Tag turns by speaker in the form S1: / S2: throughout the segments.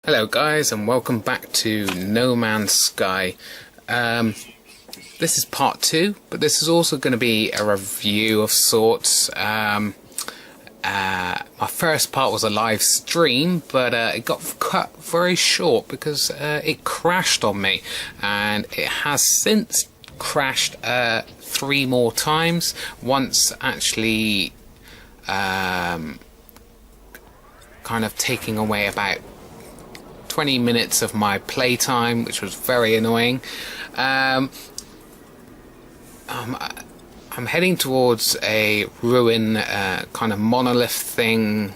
S1: Hello guys, and welcome back to No Man's Sky. This is part 2, but this is also going to be a review of sorts. My first part was a live stream, but it got cut very short because it crashed on me, and it has since crashed 3 more times, once actually kind of taking away about 20 minutes of my playtime, which was very annoying. I'm heading towards a ruin kind of monolith thing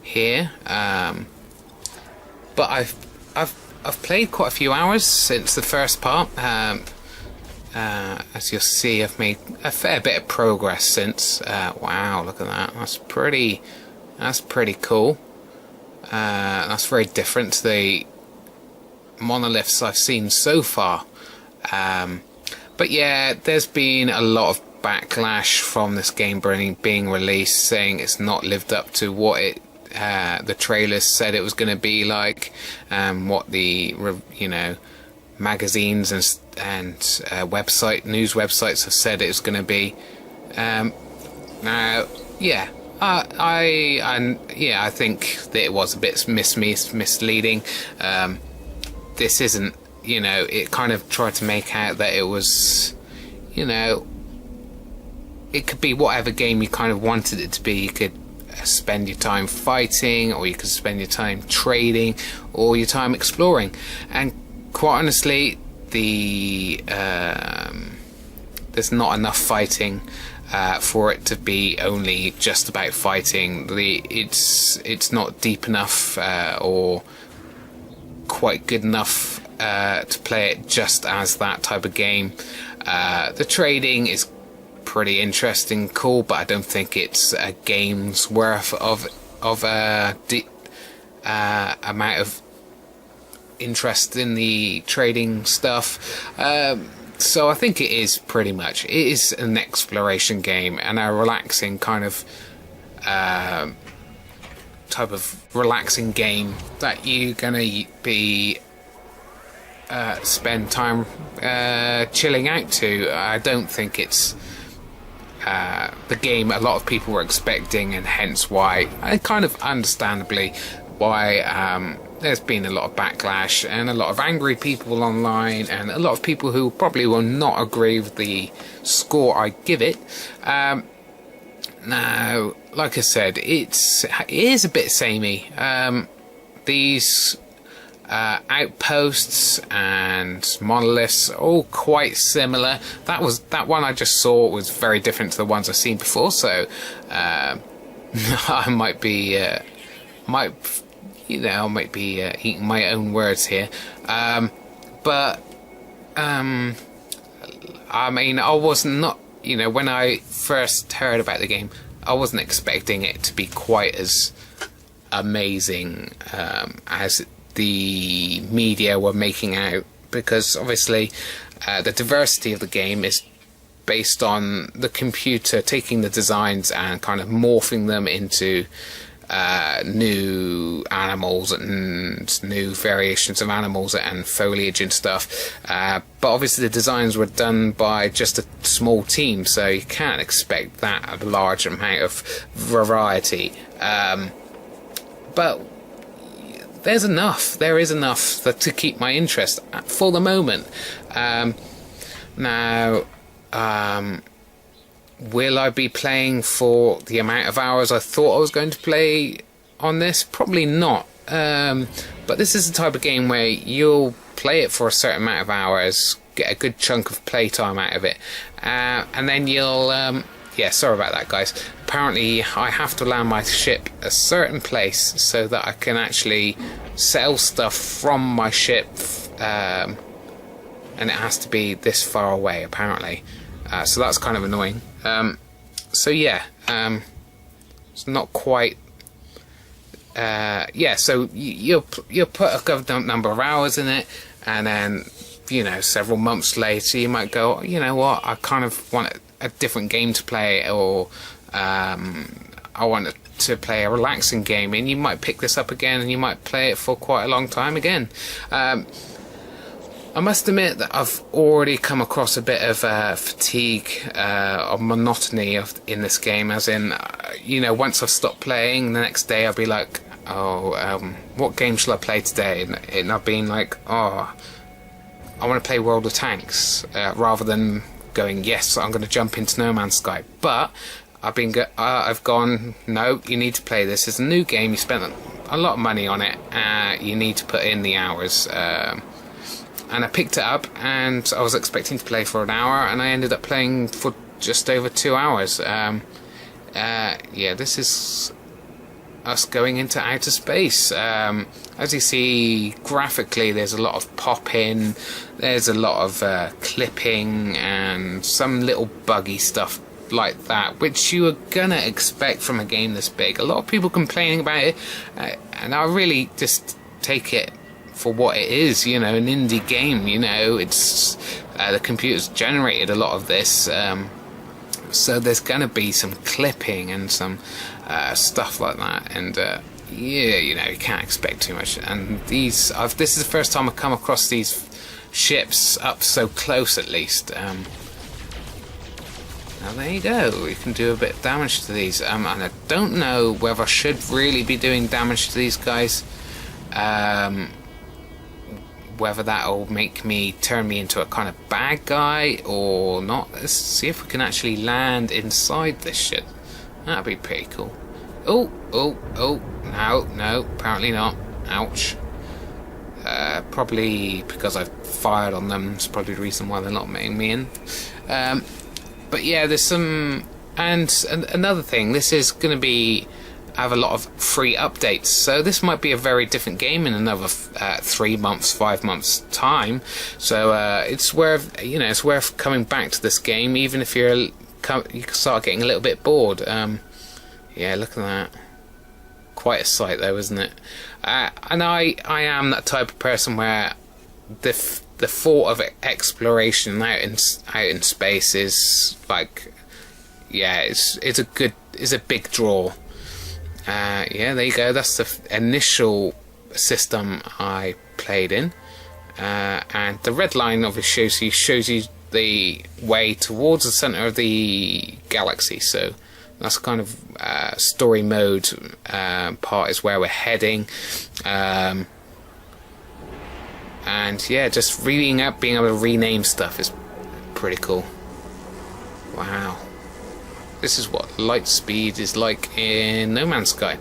S1: here, but I've played quite a few hours since the first part. As you'll see, I've made a fair bit of progress since. Wow, look at that! That's pretty cool. That's very different to the monoliths I've seen so far. But yeah, there's been a lot of backlash from this game being released, saying it's not lived up to what the trailers said it was going to be like, what the magazines and news websites have said it was going to be. Now, yeah. I think that it was a bit misleading. This isn't, it kind of tried to make out that it was, it could be whatever game you kind of wanted it to be. You could spend your time fighting, or you could spend your time trading, or your time exploring. And quite honestly, there's not enough fighting for it to be only just about fighting. It's not deep enough or quite good enough to play it just as that type of game. The trading is pretty interesting, cool, but I don't think it's a game's worth of deep amount of interest in the trading stuff. So I think it is an exploration game, and a relaxing kind of type of relaxing game that you're gonna be spend time chilling out to. I don't think it's the game a lot of people were expecting, and hence why, kind of understandably, why there's been a lot of backlash and a lot of angry people online, and a lot of people who probably will not agree with the score I give it. Now, like I said, it is a bit samey. These outposts and monoliths are all quite similar. That one I just saw was very different to the ones I've seen before, so I might be eating my own words here, but I mean, I was not, when I first heard about the game, I wasn't expecting it to be quite as amazing as the media were making out, because obviously the diversity of the game is based on the computer taking the designs and kind of morphing them into new animals and new variations of animals and foliage and stuff, but obviously the designs were done by just a small team, so you can't expect that large amount of variety, but there is enough to keep my interest for the moment. Now, will I be playing for the amount of hours I thought I was going to play on this? Probably not. But this is the type of game where you'll play it for a certain amount of hours, get a good chunk of playtime out of it, and then you'll... sorry about that, guys. Apparently, I have to land my ship a certain place so that I can actually sell stuff from my ship, and it has to be this far away, apparently. So that's kind of annoying. So it's not quite. So you'll put a good number of hours in it, and then several months later you might go, you know what, I kind of want a different game to play, or I want to to play a relaxing game, and you might pick this up again and you might play it for quite a long time again. I must admit that I've already come across a bit of fatigue or monotony in this game, as in, once I've stopped playing, the next day I'll be like, what game shall I play today? And I've been like, I want to play World of Tanks, rather than going, yes, I'm going to jump into No Man's Sky. But I've gone, no, you need to play this. It's a new game, you spent a lot of money on it, you need to put in the hours. And I picked it up, and I was expecting to play for an hour, and I ended up playing for just over 2 hours. This is us going into outer space. As you see, graphically, there's a lot of pop-in, there's a lot of clipping, and some little buggy stuff like that, which you are gonna expect from a game this big. A lot of people complaining about it, and I really just take it for what it is, an indie game. It's the computer's generated a lot of this, so there's gonna be some clipping and some stuff like that, and you can't expect too much. And this is the first time I've come across these ships up so close, at least. Now there you go, you can do a bit of damage to these, and I don't know whether I should really be doing damage to these guys, whether that'll turn me into a kind of bad guy or not. Let's see if we can actually land inside this shit. That'd be pretty cool. Oh, no, apparently not. Ouch. Probably because I've fired on them. It's probably the reason why they're not letting me in. But yeah, there's some... And another thing, this is going to have a lot of free updates, so this might be a very different game in another 3 months, 5 months time. So it's worth coming back to this game, even if you start getting a little bit bored. Yeah, look at that. Quite a sight though, isn't it? And I am that type of person where the thought of exploration out in space is like, it's a big draw. There you go. That's the initial system I played in, and the red line obviously shows you the way towards the center of the galaxy. So that's kind of story mode part is where we're heading, and just being able to rename stuff is pretty cool. Wow. This is what light speed is like in No Man's Sky.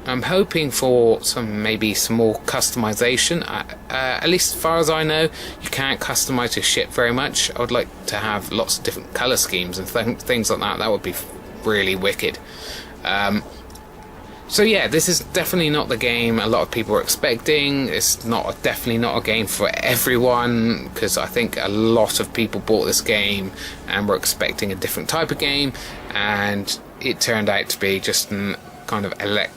S1: I'm hoping for maybe some more customization. At least as far as I know, you can't customize your ship very much. I would like to have lots of different color schemes and things like that. That would be really wicked. So yeah, this is definitely not the game a lot of people are expecting. It's definitely not a game for everyone, because I think a lot of people bought this game and were expecting a different type of game, and it turned out to be just an kind of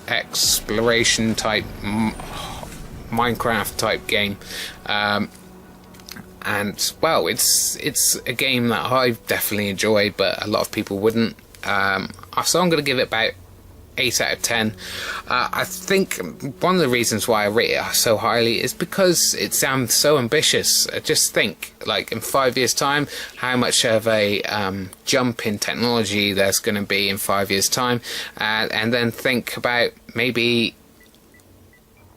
S1: exploration type, Minecraft type game. And well, it's a game that I definitely enjoyed, but a lot of people wouldn't. So I'm going to give it about 8 out of 10. I think one of the reasons why I rate it so highly is because it sounds so ambitious. Just think, like, in 5 years' time, how much of a jump in technology there's going to be in 5 years' time, and then think about maybe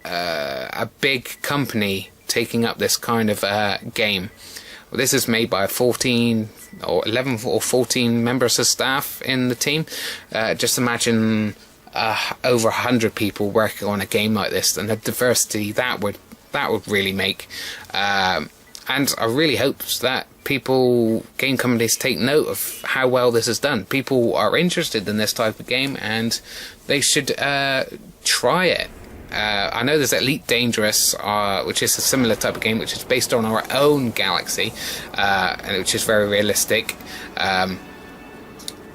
S1: a big company taking up this kind of game. Well, this is made by 14 or 11 or 14 members of staff in the team. Just imagine over 100 people working on a game like this, and the diversity that would really make. And I really hope that game companies take note of how well this is done. People are interested in this type of game, and they should try it. I know there's Elite Dangerous, which is a similar type of game, which is based on our own galaxy, and which is very realistic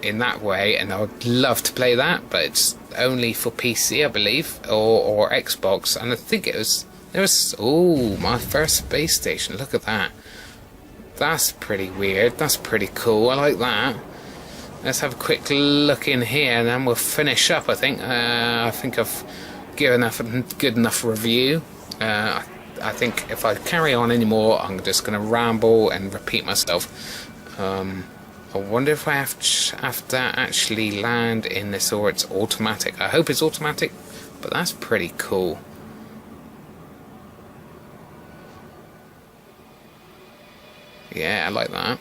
S1: in that way, and I would love to play that, but it's only for PC, I believe, or Xbox. And I think there was my first space station. Look at that. That's pretty weird. That's pretty cool. I like that. let's have a quick look in here, and then we'll finish up. I think I've given a good enough review. I think if I carry on anymore, I'm just going to ramble and repeat myself. I wonder if I have to actually land in this, or it's automatic. I hope it's automatic, but that's pretty cool. Yeah, I like that.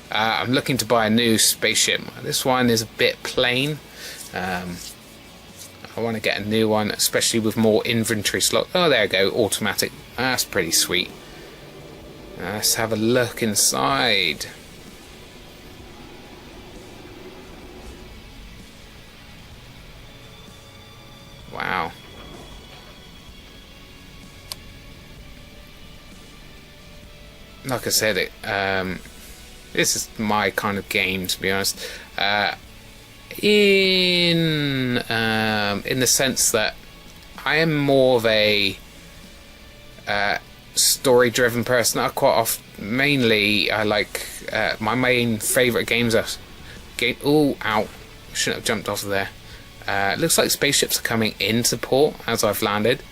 S1: I'm looking to buy a new spaceship. This one is a bit plain. I want to get a new one, especially with more inventory slots. Oh, there we go, automatic. That's pretty sweet. Let's have a look inside. Wow. Like I said, this is my kind of game, to be honest. In the sense that I am more of a story-driven person. I quite often, mainly, I like my main favourite games are Oh, ow! Shouldn't have jumped off of there. It looks like spaceships are coming into port as I've landed.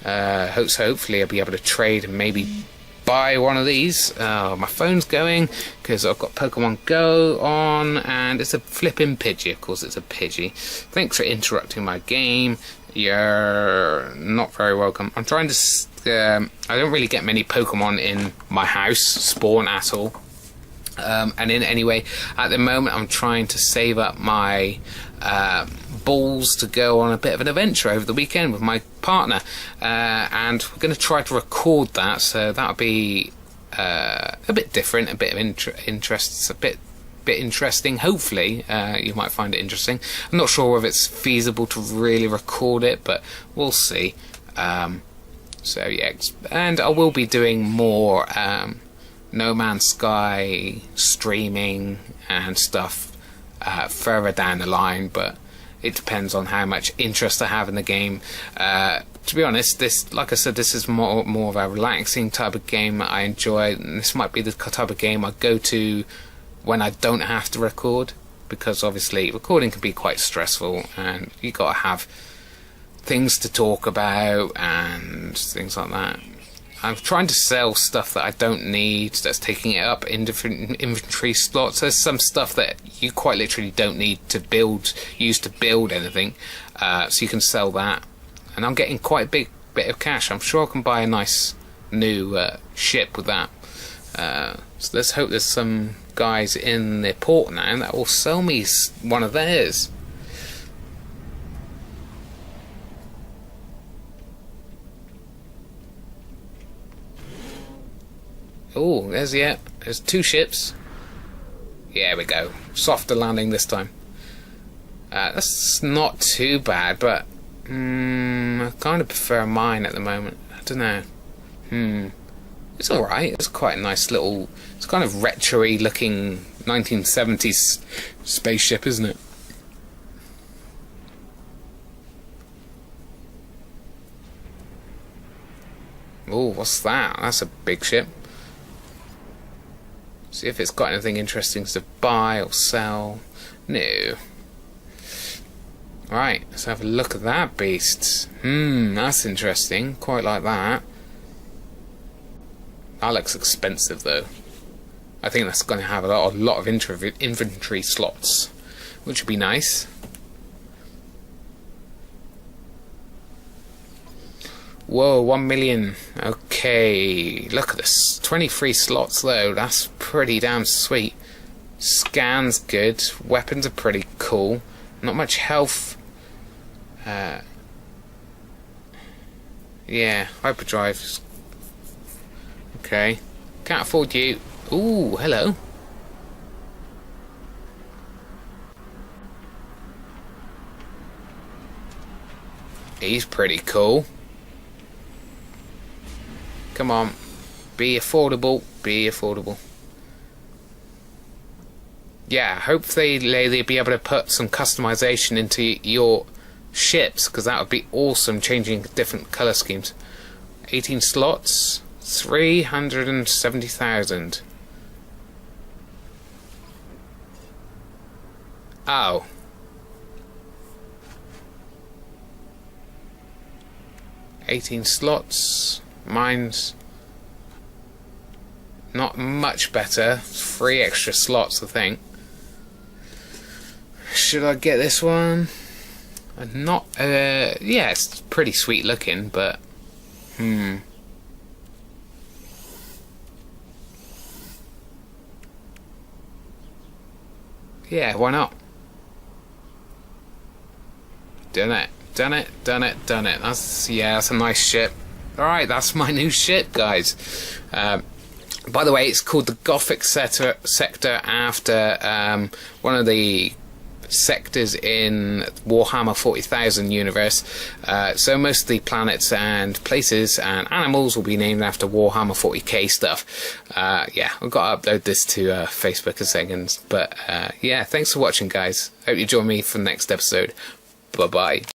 S1: Hopefully I'll be able to trade and maybe buy one of these. My phone's going because I've got Pokemon Go on, and it's a flipping Pidgey. Of course, it's a Pidgey. Thanks for interrupting my game. You're not very welcome. I'm trying to. I don't really get many Pokemon in my house spawn at all. And in anyway, at the moment, I'm trying to save up my balls to go on a bit of an adventure over the weekend with my partner, and we're going to try to record that. So that'll be a bit different, a bit of interest, a bit interesting. Hopefully, you might find it interesting. I'm not sure whether it's feasible to really record it, but we'll see. So yeah, and I will be doing more No Man's Sky streaming and stuff further down the line, but it depends on how much interest I have in the game. To be honest, this, like I said, this is more of a relaxing type of game that I enjoy, and this might be the type of game I go to when I don't have to record, because obviously recording can be quite stressful and you gotta have things to talk about and things like that. I'm trying to sell stuff that I don't need, that's taking it up in different inventory slots. There's some stuff that you quite literally don't need to use to build anything, so you can sell that. And I'm getting quite a big bit of cash. I'm sure I can buy a nice new ship with that. So let's hope there's some guys in the port now that will sell me one of theirs. Oh, there's two ships. Yeah, we go. Softer landing this time. That's not too bad, but I kind of prefer mine at the moment. I don't know. It's alright. It's quite a nice little, it's kind of retro-y looking 1970s spaceship, isn't it? Oh, what's that? That's a big ship. See if it's got anything interesting to buy or sell. No. Right, let's have a look at that beast. That's interesting. Quite like that. That looks expensive though. I think that's going to have a lot of inventory slots, which would be nice. Whoa, 1 million. Okay, look at this. 23 slots though. That's pretty damn sweet. Scan's good. Weapons are pretty cool. Not much health. Yeah, hyperdrive. Okay. Can't afford you. Ooh, hello. He's pretty cool. Come on. Be affordable. Be affordable. Yeah, hopefully they'll be able to put some customization into your ships, because that would be awesome, changing different colour schemes. 18 slots. 370,000. Oh. $18 slots. Mine's not much better. 3 extra slots, I think. Should I get this one? Not, yeah, it's pretty sweet looking, but, yeah, why not? Done it. That's a nice ship. Alright, that's my new ship, guys. By the way, it's called the Gothic sector after one of the sectors in Warhammer 40,000 universe. So most of the planets and places and animals will be named after Warhammer 40k stuff. Yeah, I've got to upload this to Facebook in seconds. But yeah, thanks for watching, guys. Hope you join me for the next episode. Bye bye.